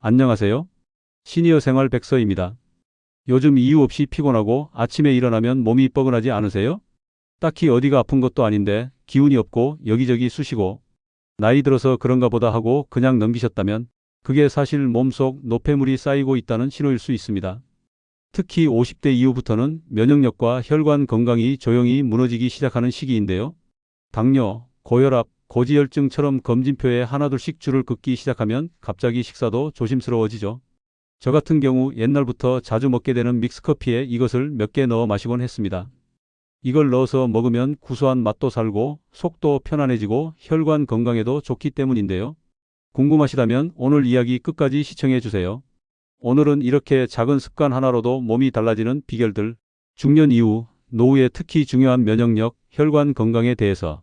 안녕하세요. 시니어 생활 백서입니다. 요즘 이유 없이 피곤하고 아침에 일어나면 몸이 뻐근하지 않으세요? 딱히 어디가 아픈 것도 아닌데 기운이 없고 여기저기 쑤시고 나이 들어서 그런가 보다 하고 그냥 넘기셨다면 그게 사실 몸속 노폐물이 쌓이고 있다는 신호일 수 있습니다. 특히 50대 이후부터는 면역력과 혈관 건강이 조용히 무너지기 시작하는 시기인데요. 당뇨, 고혈압, 고지혈증처럼 검진표에 하나둘씩 줄을 긋기 시작하면 갑자기 식사도 조심스러워지죠. 저 같은 경우 옛날부터 자주 먹게 되는 믹스커피에 이것을 몇 개 넣어 마시곤 했습니다. 이걸 넣어서 먹으면 구수한 맛도 살고 속도 편안해지고 혈관 건강에도 좋기 때문인데요. 궁금하시다면 오늘 이야기 끝까지 시청해 주세요. 오늘은 이렇게 작은 습관 하나로도 몸이 달라지는 비결들, 중년 이후, 노후에 특히 중요한 면역력, 혈관 건강에 대해서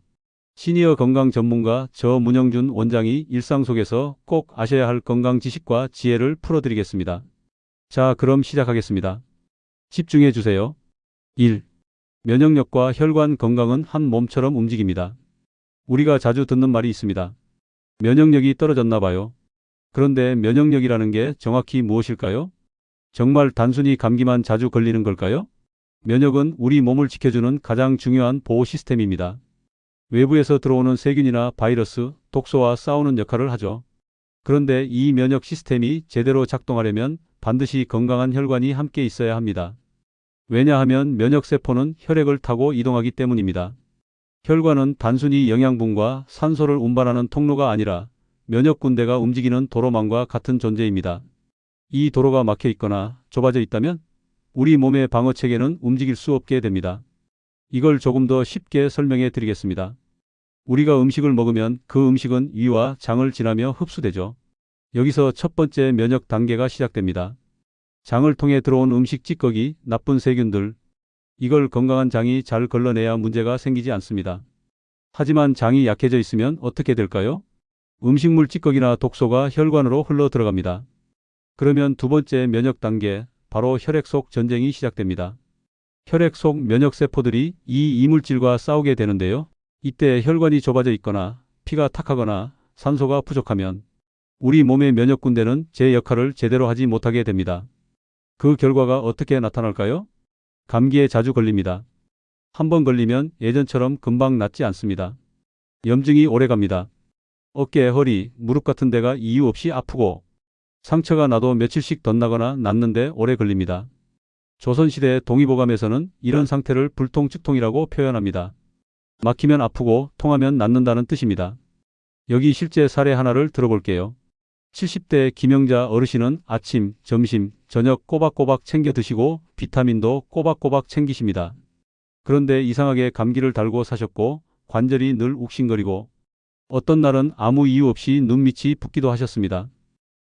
시니어 건강 전문가 문영준 원장이 일상 속에서 꼭 아셔야 할 건강 지식과 지혜를 풀어드리겠습니다. 자, 그럼 시작하겠습니다. 집중해 주세요. 1. 면역력과 혈관 건강은 한 몸처럼 움직입니다. 우리가 자주 듣는 말이 있습니다. 면역력이 떨어졌나 봐요. 그런데 면역력이라는 게 정확히 무엇일까요? 정말 단순히 감기만 자주 걸리는 걸까요? 면역은 우리 몸을 지켜주는 가장 중요한 보호 시스템입니다. 외부에서 들어오는 세균이나 바이러스, 독소와 싸우는 역할을 하죠. 그런데 이 면역 시스템이 제대로 작동하려면 반드시 건강한 혈관이 함께 있어야 합니다. 왜냐하면 면역세포는 혈액을 타고 이동하기 때문입니다. 혈관은 단순히 영양분과 산소를 운반하는 통로가 아니라 면역군대가 움직이는 도로망과 같은 존재입니다. 이 도로가 막혀 있거나 좁아져 있다면 우리 몸의 방어체계는 움직일 수 없게 됩니다. 이걸 조금 더 쉽게 설명해 드리겠습니다. 우리가 음식을 먹으면 그 음식은 위와 장을 지나며 흡수되죠. 여기서 첫 번째 면역 단계가 시작됩니다. 장을 통해 들어온 음식 찌꺼기, 나쁜 세균들, 이걸 건강한 장이 잘 걸러내야 문제가 생기지 않습니다. 하지만 장이 약해져 있으면 어떻게 될까요? 음식물 찌꺼기나 독소가 혈관으로 흘러 들어갑니다. 그러면 두 번째 면역 단계, 바로 혈액 속 전쟁이 시작됩니다. 혈액 속 면역세포들이 이 이물질과 싸우게 되는데요. 이때 혈관이 좁아져 있거나 피가 탁하거나 산소가 부족하면 우리 몸의 면역군대는 제 역할을 제대로 하지 못하게 됩니다. 그 결과가 어떻게 나타날까요? 감기에 자주 걸립니다. 한번 걸리면 예전처럼 금방 낫지 않습니다. 염증이 오래갑니다. 어깨, 허리, 무릎 같은 데가 이유 없이 아프고 상처가 나도 며칠씩 덧나거나 낫는데 오래 걸립니다. 조선시대 동의보감에서는 이런 상태를 불통증통이라고 표현합니다. 막히면 아프고 통하면 낫는다는 뜻입니다. 여기 실제 사례 하나를 들어볼게요. 70대 김영자 어르신은 아침, 점심, 저녁 꼬박꼬박 챙겨 드시고 비타민도 꼬박꼬박 챙기십니다. 그런데 이상하게 감기를 달고 사셨고 관절이 늘 욱신거리고 어떤 날은 아무 이유 없이 눈밑이 붓기도 하셨습니다.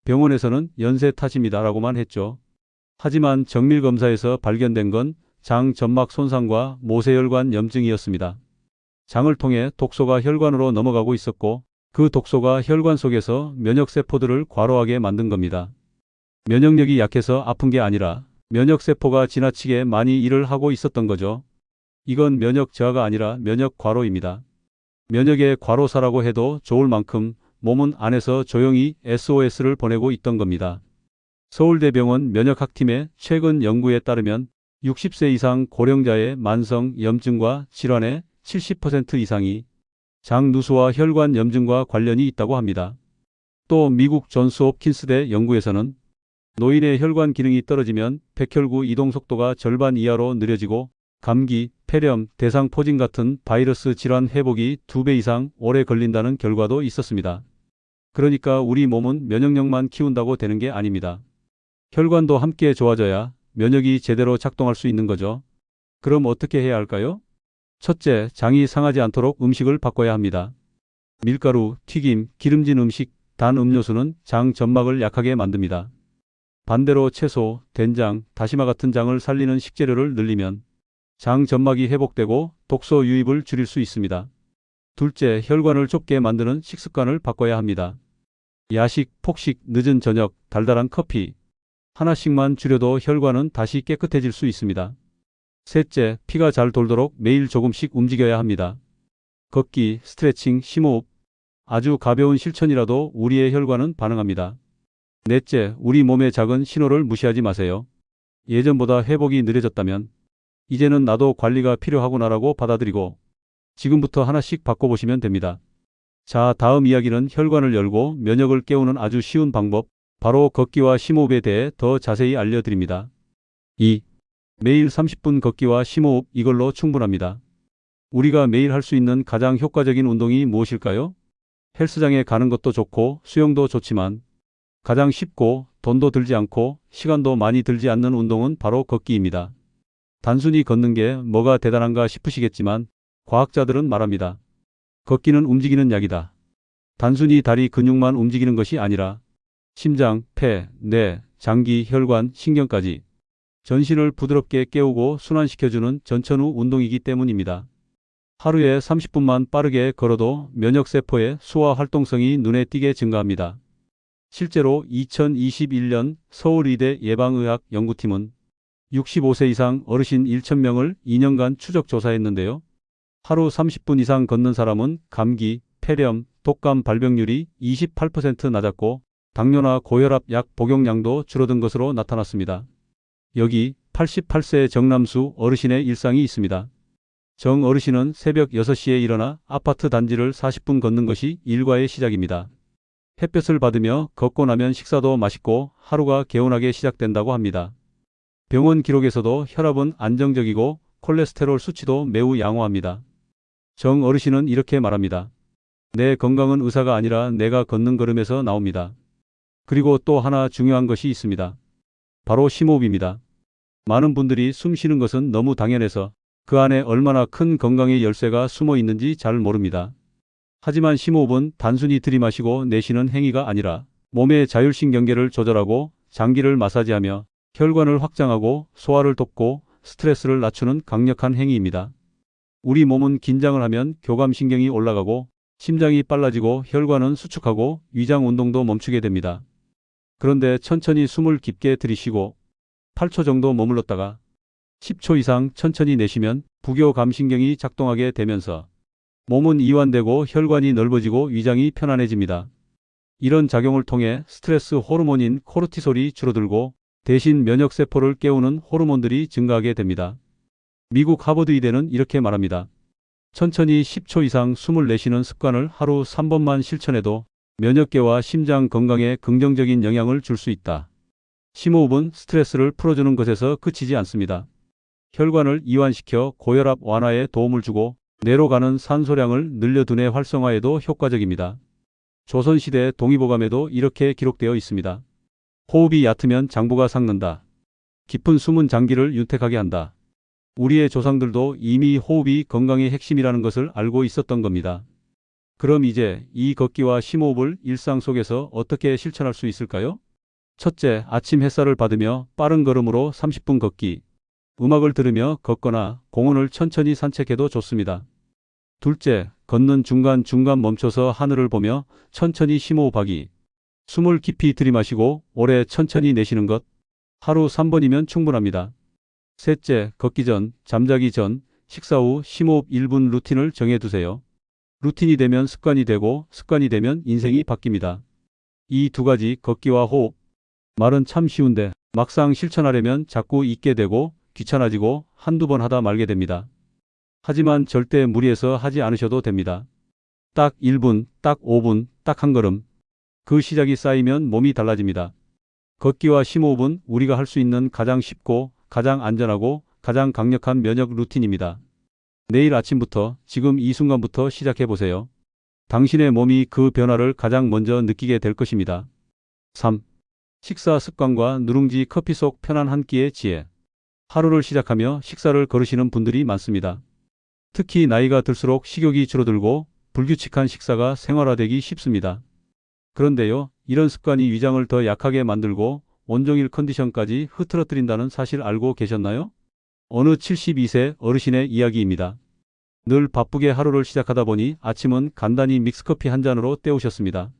병원에서는 연세 탓입니다라고만 했죠. 하지만 정밀검사에서 발견된 건 장 점막 손상과 모세혈관 염증이었습니다. 장을 통해 독소가 혈관으로 넘어가고 있었고 그 독소가 혈관 속에서 면역세포들을 과로하게 만든 겁니다. 면역력이 약해서 아픈 게 아니라 면역세포가 지나치게 많이 일을 하고 있었던 거죠. 이건 면역 저하가 아니라 면역 과로입니다. 면역의 과로사라고 해도 좋을 만큼 몸은 안에서 조용히 SOS를 보내고 있던 겁니다. 서울대병원 면역학팀의 최근 연구에 따르면 60세 이상 고령자의 만성 염증과 질환의 70% 이상이 장 누수와 혈관 염증과 관련이 있다고 합니다. 또 미국 존스 홉킨스대 연구에서는 노인의 혈관 기능이 떨어지면 백혈구 이동 속도가 절반 이하로 느려지고 감기, 폐렴, 대상포진 같은 바이러스 질환 회복이 2배 이상 오래 걸린다는 결과도 있었습니다. 그러니까 우리 몸은 면역력만 키운다고 되는 게 아닙니다. 혈관도 함께 좋아져야 면역이 제대로 작동할 수 있는 거죠. 그럼 어떻게 해야 할까요? 첫째, 장이 상하지 않도록 음식을 바꿔야 합니다. 밀가루, 튀김, 기름진 음식, 단 음료수는 장 점막을 약하게 만듭니다. 반대로 채소, 된장, 다시마 같은 장을 살리는 식재료를 늘리면 장 점막이 회복되고 독소 유입을 줄일 수 있습니다. 둘째, 혈관을 좁게 만드는 식습관을 바꿔야 합니다. 야식, 폭식, 늦은 저녁, 달달한 커피 하나씩만 줄여도 혈관은 다시 깨끗해질 수 있습니다. 셋째, 피가 잘 돌도록 매일 조금씩 움직여야 합니다. 걷기, 스트레칭, 심호흡, 아주 가벼운 실천이라도 우리의 혈관은 반응합니다. 넷째, 우리 몸의 작은 신호를 무시하지 마세요. 예전보다 회복이 느려졌다면 이제는 나도 관리가 필요하구나라고 받아들이고 지금부터 하나씩 바꿔보시면 됩니다. 자, 다음 이야기는 혈관을 열고 면역을 깨우는 아주 쉬운 방법, 바로 걷기와 심호흡에 대해 더 자세히 알려드립니다. 2. 매일 30분 걷기와 심호흡, 이걸로 충분합니다. 우리가 매일 할 수 있는 가장 효과적인 운동이 무엇일까요? 헬스장에 가는 것도 좋고 수영도 좋지만 가장 쉽고 돈도 들지 않고 시간도 많이 들지 않는 운동은 바로 걷기입니다. 단순히 걷는 게 뭐가 대단한가 싶으시겠지만 과학자들은 말합니다. 걷기는 움직이는 약이다. 단순히 다리 근육만 움직이는 것이 아니라 심장, 폐, 뇌, 장기, 혈관, 신경까지 전신을 부드럽게 깨우고 순환시켜주는 전천후 운동이기 때문입니다. 하루에 30분만 빠르게 걸어도 면역세포의 수화 활동성이 눈에 띄게 증가합니다. 실제로 2021년 서울의대 예방의학 연구팀은 65세 이상 어르신 1,000명을 2년간 추적 조사했는데요. 하루 30분 이상 걷는 사람은 감기, 폐렴, 독감 발병률이 28% 낮았고 당뇨나 고혈압 약 복용량도 줄어든 것으로 나타났습니다. 여기 88세 정남수 어르신의 일상이 있습니다. 정 어르신은 새벽 6시에 일어나 아파트 단지를 40분 걷는 것이 일과의 시작입니다. 햇볕을 받으며 걷고 나면 식사도 맛있고 하루가 개운하게 시작된다고 합니다. 병원 기록에서도 혈압은 안정적이고 콜레스테롤 수치도 매우 양호합니다. 정 어르신은 이렇게 말합니다. 내 건강은 의사가 아니라 내가 걷는 걸음에서 나옵니다. 그리고 또 하나 중요한 것이 있습니다. 바로 심호흡입니다. 많은 분들이 숨 쉬는 것은 너무 당연해서 그 안에 얼마나 큰 건강의 열쇠가 숨어 있는지 잘 모릅니다. 하지만 심호흡은 단순히 들이마시고 내쉬는 행위가 아니라 몸의 자율신경계를 조절하고 장기를 마사지하며 혈관을 확장하고 소화를 돕고 스트레스를 낮추는 강력한 행위입니다. 우리 몸은 긴장을 하면 교감신경이 올라가고 심장이 빨라지고 혈관은 수축하고 위장 운동도 멈추게 됩니다. 그런데 천천히 숨을 깊게 들이쉬고 8초 정도 머물렀다가 10초 이상 천천히 내쉬면 부교감신경이 작동하게 되면서 몸은 이완되고 혈관이 넓어지고 위장이 편안해집니다. 이런 작용을 통해 스트레스 호르몬인 코르티솔이 줄어들고 대신 면역세포를 깨우는 호르몬들이 증가하게 됩니다. 미국 하버드 의대는 이렇게 말합니다. 천천히 10초 이상 숨을 내쉬는 습관을 하루 3번만 실천해도 면역계와 심장 건강에 긍정적인 영향을 줄 수 있다. 심호흡은 스트레스를 풀어주는 것에서 그치지 않습니다. 혈관을 이완시켜 고혈압 완화에 도움을 주고 뇌로 가는 산소량을 늘려두뇌 활성화에도 효과적입니다. 조선시대 동의보감에도 이렇게 기록되어 있습니다. 호흡이 얕으면 장부가 삭는다. 깊은 숨은 장기를 윤택하게 한다. 우리의 조상들도 이미 호흡이 건강의 핵심이라는 것을 알고 있었던 겁니다. 그럼 이제 이 걷기와 심호흡을 일상 속에서 어떻게 실천할 수 있을까요? 첫째, 아침 햇살을 받으며 빠른 걸음으로 30분 걷기. 음악을 들으며 걷거나 공원을 천천히 산책해도 좋습니다. 둘째, 걷는 중간중간 멈춰서 하늘을 보며 천천히 심호흡하기. 숨을 깊이 들이마시고 오래 천천히 내쉬는 것. 하루 3번이면 충분합니다. 셋째, 걷기 전, 잠자기 전, 식사 후 심호흡 1분 루틴을 정해두세요. 루틴이 되면 습관이 되고 습관이 되면 인생이 바뀝니다. 이 두 가지 걷기와 호흡. 말은 참 쉬운데 막상 실천하려면 자꾸 잊게 되고 귀찮아지고 한두 번 하다 말게 됩니다. 하지만 절대 무리해서 하지 않으셔도 됩니다. 딱 1분, 딱 5분, 딱 한 걸음. 그 시작이 쌓이면 몸이 달라집니다. 걷기와 심호흡은 우리가 할 수 있는 가장 쉽고 가장 안전하고 가장 강력한 면역 루틴입니다. 내일 아침부터 지금 이 순간부터 시작해보세요. 당신의 몸이 그 변화를 가장 먼저 느끼게 될 것입니다. 3. 식사 습관과 누룽지 커피 속 편한 한 끼의 지혜. 하루를 시작하며 식사를 거르시는 분들이 많습니다. 특히 나이가 들수록 식욕이 줄어들고 불규칙한 식사가 생활화되기 쉽습니다. 그런데요, 이런 습관이 위장을 더 약하게 만들고 온종일 컨디션까지 흐트러뜨린다는 사실 알고 계셨나요? 어느 72세 어르신의 이야기입니다. 늘 바쁘게 하루를 시작하다 보니 아침은 간단히 믹스커피 한 잔으로 때우셨습니다.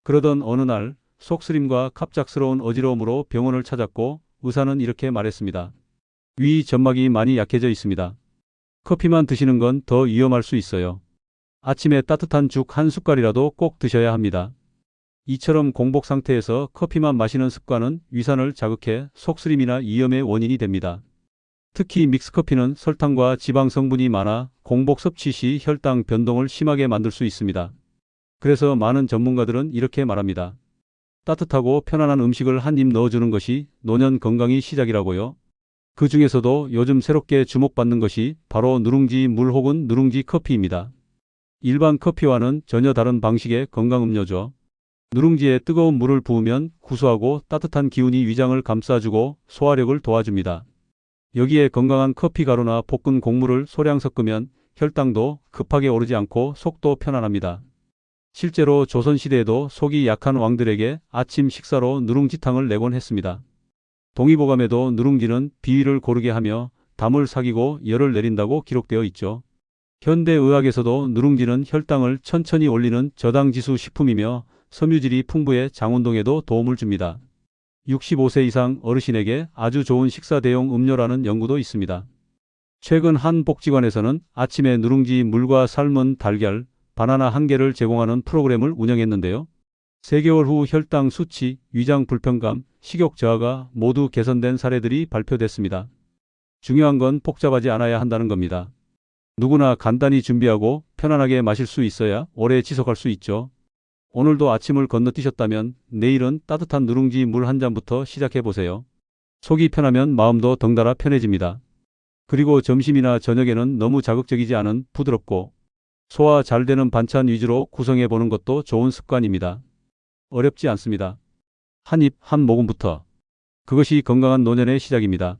그러던 어느 날 속쓰림과 갑작스러운 어지러움으로 병원을 찾았고 의사는 이렇게 말했습니다. 위 점막이 많이 약해져 있습니다. 커피만 드시는 건 더 위험할 수 있어요. 아침에 따뜻한 죽 한 숟갈이라도 꼭 드셔야 합니다. 이처럼 공복 상태에서 커피만 마시는 습관은 위산을 자극해 속쓰림이나 이염의 원인이 됩니다. 특히 믹스커피는 설탕과 지방 성분이 많아 공복 섭취 시 혈당 변동을 심하게 만들 수 있습니다. 그래서 많은 전문가들은 이렇게 말합니다. 따뜻하고 편안한 음식을 한 입 넣어주는 것이 노년 건강의 시작이라고요. 그 중에서도 요즘 새롭게 주목받는 것이 바로 누룽지 물 혹은 누룽지 커피입니다. 일반 커피와는 전혀 다른 방식의 건강음료죠. 누룽지에 뜨거운 물을 부으면 구수하고 따뜻한 기운이 위장을 감싸주고 소화력을 도와줍니다. 여기에 건강한 커피 가루나 볶은 곡물을 소량 섞으면 혈당도 급하게 오르지 않고 속도 편안합니다. 실제로 조선시대에도 속이 약한 왕들에게 아침 식사로 누룽지탕을 내곤 했습니다. 동의보감에도 누룽지는 비위를 고르게 하며 담을 sak이고 열을 내린다고 기록되어 있죠. 현대의학에서도 누룽지는 혈당을 천천히 올리는 저당지수 식품이며 섬유질이 풍부해 장운동에도 도움을 줍니다. 65세 이상 어르신에게 아주 좋은 식사 대용 음료라는 연구도 있습니다. 최근 한 복지관에서는 아침에 누룽지 물과 삶은 달걀, 바나나 1개를 제공하는 프로그램을 운영했는데요. 3개월 후 혈당 수치, 위장 불편감, 식욕 저하가 모두 개선된 사례들이 발표됐습니다. 중요한 건 복잡하지 않아야 한다는 겁니다. 누구나 간단히 준비하고 편안하게 마실 수 있어야 오래 지속할 수 있죠. 오늘도 아침을 건너뛰셨다면 내일은 따뜻한 누룽지 물 한 잔부터 시작해 보세요. 속이 편하면 마음도 덩달아 편해집니다. 그리고 점심이나 저녁에는 너무 자극적이지 않은 부드럽고 소화 잘 되는 반찬 위주로 구성해 보는 것도 좋은 습관입니다. 어렵지 않습니다. 한 입, 한 모금부터. 그것이 건강한 노년의 시작입니다.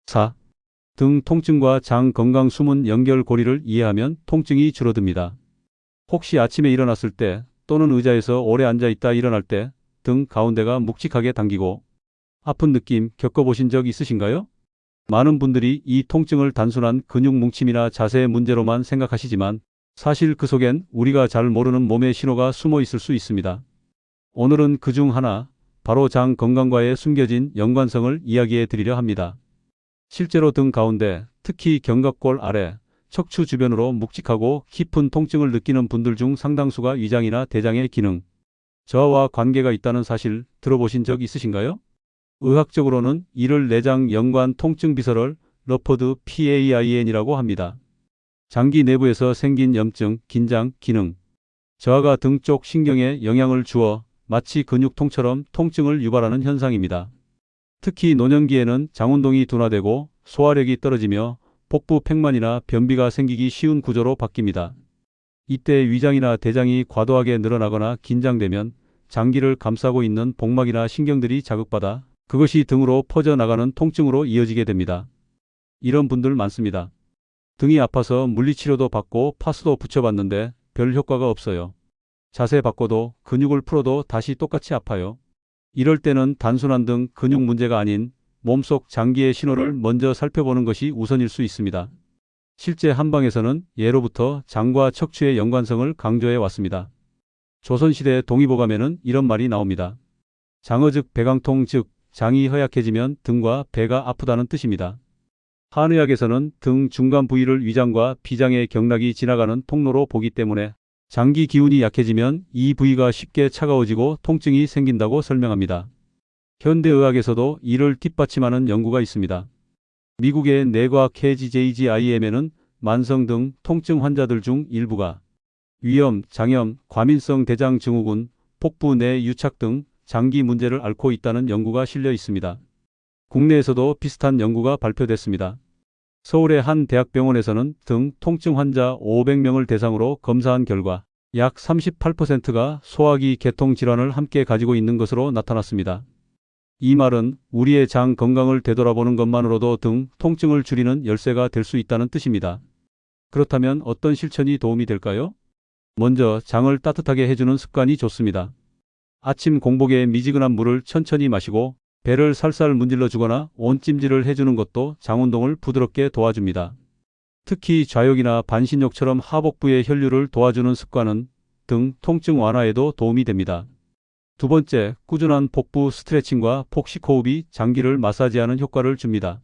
4. 등 통증과 장 건강 숨은 연결고리를 이해하면 통증이 줄어듭니다. 혹시 아침에 일어났을 때 또는 의자에서 오래 앉아 있다 일어날 때 등 가운데가 묵직하게 당기고 아픈 느낌 겪어보신 적 있으신가요? 많은 분들이 이 통증을 단순한 근육 뭉침이나 자세 문제로만 생각하시지만 사실 그 속엔 우리가 잘 모르는 몸의 신호가 숨어 있을 수 있습니다. 오늘은 그중 하나, 바로 장 건강과의 숨겨진 연관성을 이야기해 드리려 합니다. 실제로 등 가운데, 특히 견갑골 아래, 척추 주변으로 묵직하고 깊은 통증을 느끼는 분들 중 상당수가 위장이나 대장의 기능, 저하와 관계가 있다는 사실 들어보신 적 있으신가요? 의학적으로는 이를 내장 연관 통증 비설을 러퍼드 PAIN이라고 합니다. 장기 내부에서 생긴 염증, 긴장, 기능, 저하가 등 쪽 신경에 영향을 주어 마치 근육통처럼 통증을 유발하는 현상입니다. 특히 노년기에는 장운동이 둔화되고 소화력이 떨어지며 복부 팽만이나 변비가 생기기 쉬운 구조로 바뀝니다. 이때 위장이나 대장이 과도하게 늘어나거나 긴장되면 장기를 감싸고 있는 복막이나 신경들이 자극받아 그것이 등으로 퍼져나가는 통증으로 이어지게 됩니다. 이런 분들 많습니다. 등이 아파서 물리치료도 받고 파스도 붙여봤는데 별 효과가 없어요. 자세 바꿔도 근육을 풀어도 다시 똑같이 아파요. 이럴 때는 단순한 등 근육 문제가 아닌 몸속 장기의 신호를 먼저 살펴보는 것이 우선일 수 있습니다. 실제 한방에서는 예로부터 장과 척추의 연관성을 강조해 왔습니다. 조선시대 동의보감에는 이런 말이 나옵니다. 장어 즉 배강통 즉 장이 허약해지면 등과 배가 아프다는 뜻입니다. 한의학에서는 등 중간 부위를 위장과 비장의 경락이 지나가는 통로로 보기 때문에 장기 기운이 약해지면 이 부위가 쉽게 차가워지고 통증이 생긴다고 설명합니다. 현대의학에서도 이를 뒷받침하는 연구가 있습니다. 미국의 내과학 KGJGIM에는 만성 등 통증 환자들 중 일부가 위염, 장염, 과민성 대장 증후군, 복부 내 유착 등 장기 문제를 앓고 있다는 연구가 실려 있습니다. 국내에서도 비슷한 연구가 발표됐습니다. 서울의 한 대학병원에서는 등 통증 환자 500명을 대상으로 검사한 결과 약 38%가 소화기 계통 질환을 함께 가지고 있는 것으로 나타났습니다. 이 말은 우리의 장 건강을 되돌아보는 것만으로도 등 통증을 줄이는 열쇠가 될 수 있다는 뜻입니다. 그렇다면 어떤 실천이 도움이 될까요? 먼저 장을 따뜻하게 해주는 습관이 좋습니다. 아침 공복에 미지근한 물을 천천히 마시고 배를 살살 문질러 주거나 온찜질을 해주는 것도 장운동을 부드럽게 도와줍니다. 특히 좌욕이나 반신욕처럼 하복부의 혈류를 도와주는 습관은 등 통증 완화에도 도움이 됩니다. 두 번째, 꾸준한 복부 스트레칭과 폭식호흡이 장기를 마사지하는 효과를 줍니다.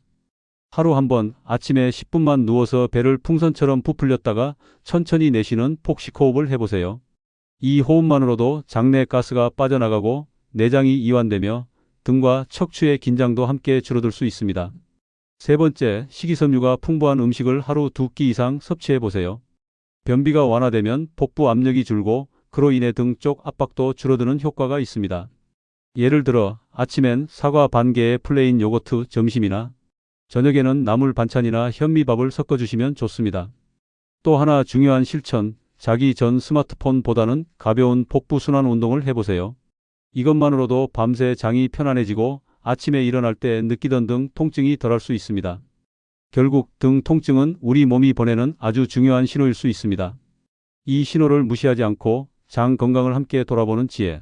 하루 한 번 아침에 10분만 누워서 배를 풍선처럼 부풀렸다가 천천히 내쉬는 폭식호흡을 해보세요. 이 호흡만으로도 장내 가스가 빠져나가고 내장이 이완되며 등과 척추의 긴장도 함께 줄어들 수 있습니다. 세 번째, 식이섬유가 풍부한 음식을 하루 2끼 이상 섭취해 보세요. 변비가 완화되면 복부 압력이 줄고 그로 인해 등 쪽 압박도 줄어드는 효과가 있습니다. 예를 들어 아침엔 사과 반 개의 플레인 요거트, 점심이나 저녁에는 나물 반찬이나 현미밥을 섞어주시면 좋습니다. 또 하나 중요한 실천, 자기 전 스마트폰보다는 가벼운 복부 순환 운동을 해보세요. 이것만으로도 밤새 장이 편안해지고 아침에 일어날 때 느끼던 등 통증이 덜할 수 있습니다. 결국 등 통증은 우리 몸이 보내는 아주 중요한 신호일 수 있습니다. 이 신호를 무시하지 않고 장 건강을 함께 돌아보는 지혜.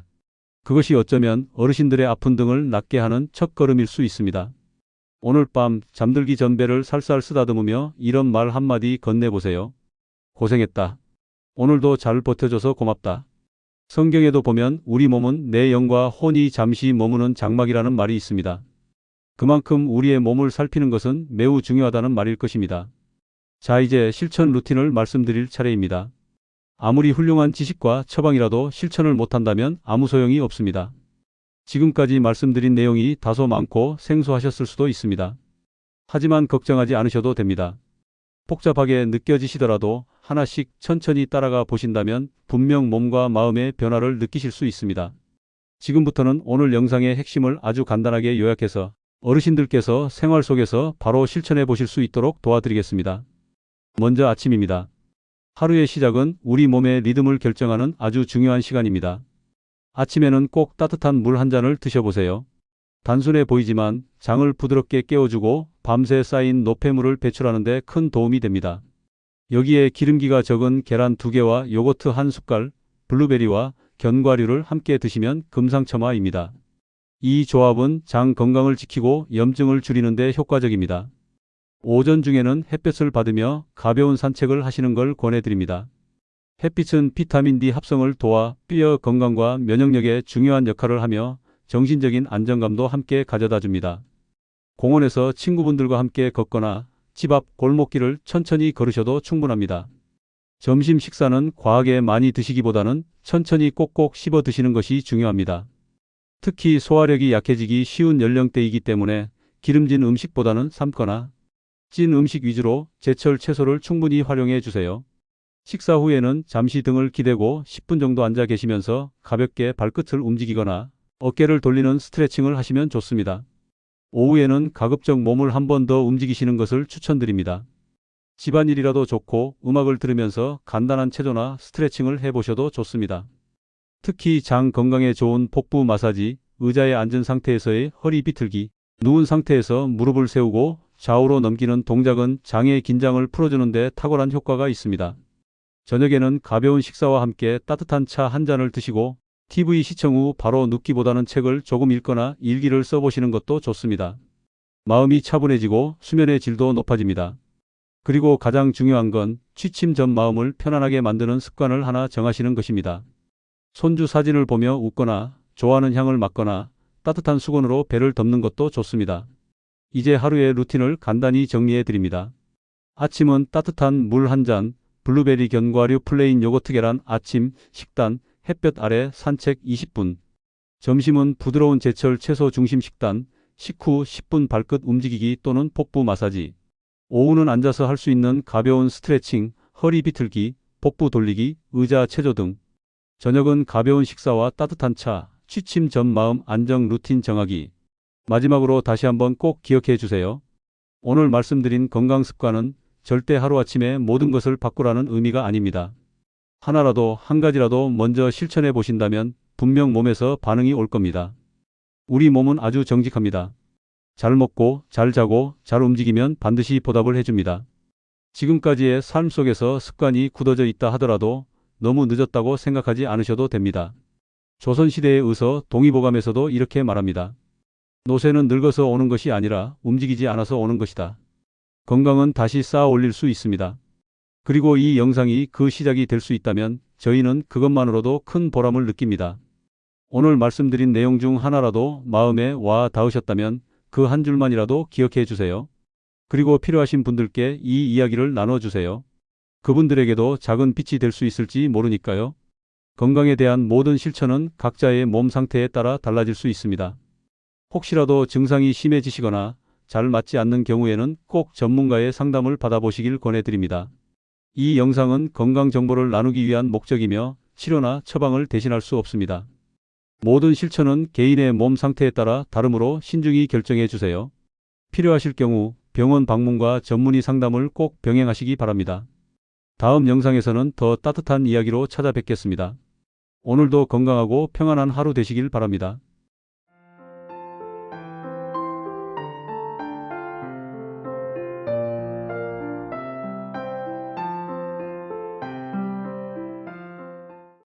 그것이 어쩌면 어르신들의 아픈 등을 낫게 하는 첫걸음일 수 있습니다. 오늘 밤 잠들기 전 배를 살살 쓰다듬으며 이런 말 한마디 건네보세요. 고생했다. 오늘도 잘 버텨줘서 고맙다. 성경에도 보면 우리 몸은 내 영과 혼이 잠시 머무는 장막이라는 말이 있습니다. 그만큼 우리의 몸을 살피는 것은 매우 중요하다는 말일 것입니다. 자, 이제 실천 루틴을 말씀드릴 차례입니다. 아무리 훌륭한 지식과 처방이라도 실천을 못한다면 아무 소용이 없습니다. 지금까지 말씀드린 내용이 다소 많고 생소하셨을 수도 있습니다. 하지만 걱정하지 않으셔도 됩니다. 복잡하게 느껴지시더라도 하나씩 천천히 따라가 보신다면 분명 몸과 마음의 변화를 느끼실 수 있습니다. 지금부터는 오늘 영상의 핵심을 아주 간단하게 요약해서 어르신들께서 생활 속에서 바로 실천해 보실 수 있도록 도와드리겠습니다. 먼저 아침입니다. 하루의 시작은 우리 몸의 리듬을 결정하는 아주 중요한 시간입니다. 아침에는 꼭 따뜻한 물 한 잔을 드셔보세요. 단순해 보이지만 장을 부드럽게 깨워주고 밤새 쌓인 노폐물을 배출하는 데 큰 도움이 됩니다. 여기에 기름기가 적은 계란 2개와 요거트 1숟갈, 블루베리와 견과류를 함께 드시면 금상첨화입니다. 이 조합은 장 건강을 지키고 염증을 줄이는 데 효과적입니다. 오전 중에는 햇볕을 받으며 가벼운 산책을 하시는 걸 권해드립니다. 햇빛은 비타민 D 합성을 도와 뼈 건강과 면역력에 중요한 역할을 하며 정신적인 안정감도 함께 가져다 줍니다. 공원에서 친구분들과 함께 걷거나 집 앞 골목길을 천천히 걸으셔도 충분합니다. 점심 식사는 과하게 많이 드시기보다는 천천히 꼭꼭 씹어 드시는 것이 중요합니다. 특히 소화력이 약해지기 쉬운 연령대이기 때문에 기름진 음식보다는 삶거나 찐 음식 위주로 제철 채소를 충분히 활용해 주세요. 식사 후에는 잠시 등을 기대고 10분 정도 앉아 계시면서 가볍게 발끝을 움직이거나 어깨를 돌리는 스트레칭을 하시면 좋습니다. 오후에는 가급적 몸을 한 번 더 움직이시는 것을 추천드립니다. 집안일이라도 좋고 음악을 들으면서 간단한 체조나 스트레칭을 해보셔도 좋습니다. 특히 장 건강에 좋은 복부 마사지, 의자에 앉은 상태에서의 허리 비틀기, 누운 상태에서 무릎을 세우고 좌우로 넘기는 동작은 장의 긴장을 풀어주는 데 탁월한 효과가 있습니다. 저녁에는 가벼운 식사와 함께 따뜻한 차 한 잔을 드시고 TV 시청 후 바로 눕기보다는 책을 조금 읽거나 일기를 써보시는 것도 좋습니다. 마음이 차분해지고 수면의 질도 높아집니다. 그리고 가장 중요한 건 취침 전 마음을 편안하게 만드는 습관을 하나 정하시는 것입니다. 손주 사진을 보며 웃거나 좋아하는 향을 맡거나 따뜻한 수건으로 배를 덮는 것도 좋습니다. 이제 하루의 루틴을 간단히 정리해 드립니다. 아침은 따뜻한 물 한 잔, 블루베리 견과류 플레인 요거트 계란 아침 식단, 햇볕 아래 산책 20분. 점심은 부드러운 제철 채소 중심 식단, 식후 10분 발끝 움직이기 또는 복부 마사지. 오후는 앉아서 할 수 있는 가벼운 스트레칭, 허리 비틀기, 복부 돌리기, 의자 체조 등. 저녁은 가벼운 식사와 따뜻한 차, 취침 전 마음 안정 루틴 정하기. 마지막으로 다시 한번 꼭 기억해 주세요. 오늘 말씀드린 건강 습관은 절대 하루아침에 모든 것을 바꾸라는 의미가 아닙니다. 하나라도 한 가지라도 먼저 실천해 보신다면 분명 몸에서 반응이 올 겁니다. 우리 몸은 아주 정직합니다. 잘 먹고 잘 자고 잘 움직이면 반드시 보답을 해줍니다. 지금까지의 삶 속에서 습관이 굳어져 있다 하더라도 너무 늦었다고 생각하지 않으셔도 됩니다. 조선시대의 의서 동의보감에서도 이렇게 말합니다. 노쇠는 늙어서 오는 것이 아니라 움직이지 않아서 오는 것이다. 건강은 다시 쌓아 올릴 수 있습니다. 그리고 이 영상이 그 시작이 될 수 있다면 저희는 그것만으로도 큰 보람을 느낍니다. 오늘 말씀드린 내용 중 하나라도 마음에 와 닿으셨다면 그 한 줄만이라도 기억해 주세요. 그리고 필요하신 분들께 이 이야기를 나눠주세요. 그분들에게도 작은 빛이 될 수 있을지 모르니까요. 건강에 대한 모든 실천은 각자의 몸 상태에 따라 달라질 수 있습니다. 혹시라도 증상이 심해지시거나 잘 맞지 않는 경우에는 꼭 전문가의 상담을 받아보시길 권해드립니다. 이 영상은 건강 정보를 나누기 위한 목적이며 치료나 처방을 대신할 수 없습니다. 모든 실천은 개인의 몸 상태에 따라 다르므로 신중히 결정해 주세요. 필요하실 경우 병원 방문과 전문의 상담을 꼭 병행하시기 바랍니다. 다음 영상에서는 더 따뜻한 이야기로 찾아뵙겠습니다. 오늘도 건강하고 평안한 하루 되시길 바랍니다.